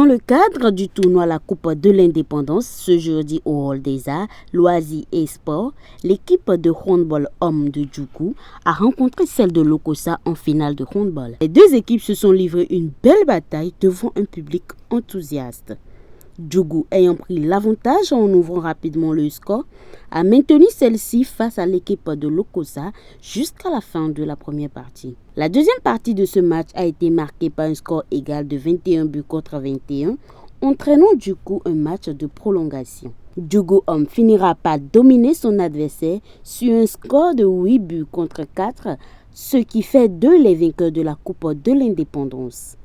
Dans le cadre du tournoi La Coupe de l'Indépendance, ce jeudi au Hall des Arts, Loisirs et Sports, l'équipe de handball homme de Djougou a rencontré celle de Lokossa en finale de handball. Les deux équipes se sont livrées une belle bataille devant un public enthousiaste. Djougou, ayant pris l'avantage en ouvrant rapidement le score, a maintenu celle-ci face à l'équipe de Lokossa jusqu'à la fin de la première partie. La deuxième partie de ce match a été marquée par un score égal de 21 buts contre 21, entraînant du coup un match de prolongation. Djougou homme finira par dominer son adversaire sur un score de 8 buts contre 4, ce qui fait d'eux les vainqueurs de la Coupe de l'Indépendance.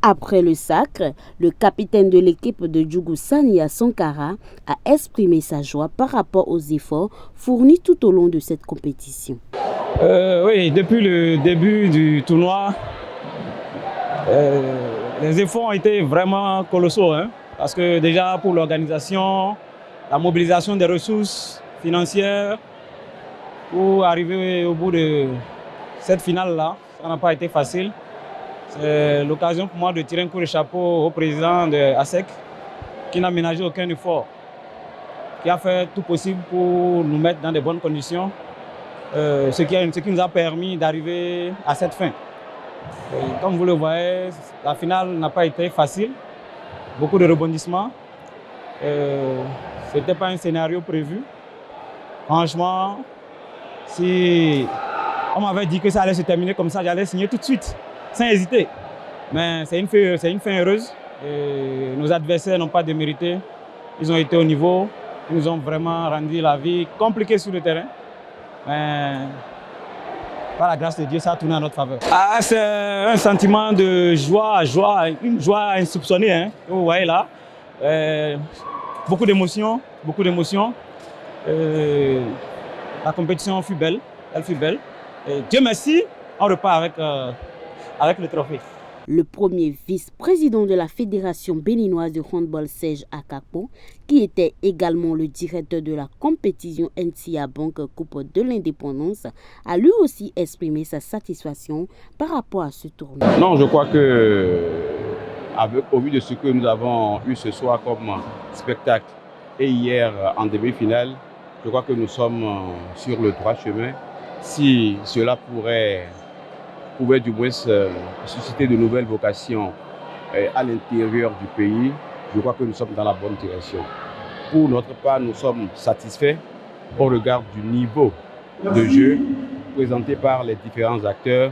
Après le sacre, le capitaine de l'équipe de Djougou, Sania Sankara, a exprimé sa joie par rapport aux efforts fournis tout au long de cette compétition. Oui, depuis le début du tournoi, les efforts ont été vraiment colossaux, parce que déjà pour l'organisation, la mobilisation des ressources financières pour arriver au bout de cette finale-là, ça n'a pas été facile. C'est l'occasion pour moi de tirer un coup de chapeau au président de ASEC qui n'a ménagé aucun effort, qui a fait tout possible pour nous mettre dans de bonnes conditions, ce qui nous a permis d'arriver à cette fin. Et comme vous le voyez, la finale n'a pas été facile, beaucoup de rebondissements. Ce n'était pas un scénario prévu. Franchement, si on m'avait dit que ça allait se terminer comme ça, j'allais signer tout de suite, sans hésiter. Mais c'est une fin heureuse. Et nos adversaires n'ont pas démérité. Ils ont été au niveau. Ils nous ont vraiment rendu la vie compliquée sur le terrain. Mais par la grâce de Dieu, ça a tourné en notre faveur. C'est un sentiment de joie, une joie insoupçonnée. Vous voyez là. Beaucoup d'émotions, beaucoup d'émotions. La compétition fut belle, elle fut belle. Et Dieu merci, on repart avec le trophée. Le premier vice-président de la Fédération béninoise de handball, Serge Akapo, qui était également le directeur de la compétition NCA Bank Coupe de l'Indépendance, a lui aussi exprimé sa satisfaction par rapport à ce tournoi. Non, je crois que, au vu de ce que nous avons eu ce soir comme spectacle et hier en demi-finale, je crois que nous sommes sur le droit chemin. Si cela pouvait du moins susciter de nouvelles vocations à l'intérieur du pays, je crois que nous sommes dans la bonne direction. Pour notre part, nous sommes satisfaits au regard du niveau de jeu présenté par les différents acteurs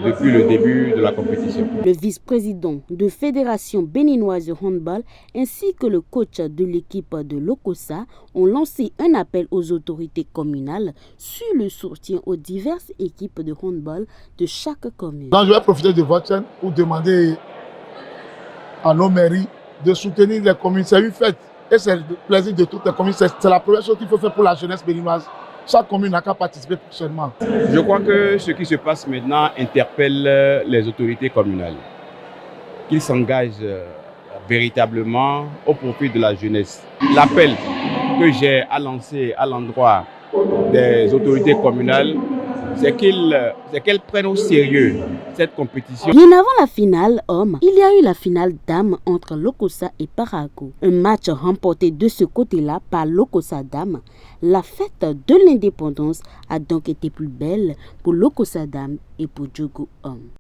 depuis le début de la compétition. Le vice-président de Fédération béninoise de handball ainsi que le coach de l'équipe de Lokossa ont lancé un appel aux autorités communales sur le soutien aux diverses équipes de handball de chaque commune. Donc, je vais profiter de votre chaîne pour demander à nos mairies de soutenir les communes. C'est une fête et c'est le plaisir de toutes les communes. C'est la première chose qu'il faut faire pour la jeunesse béninoise. Chaque commune n'a qu'à participer prochainement. Je crois que ce qui se passe maintenant interpelle les autorités communales. Qu'ils s'engagent véritablement au profit de la jeunesse. L'appel que j'ai à lancer à l'endroit des autorités communales, c'est qu'elles prennent au sérieux cette compétition. Bien avant la finale homme, il y a eu la finale dames entre Lokossa et Parakou. Un match remporté de ce côté-là par Lokossa Dames. La fête de l'indépendance a donc été plus belle pour Lokossa Dames et pour Djougou homme.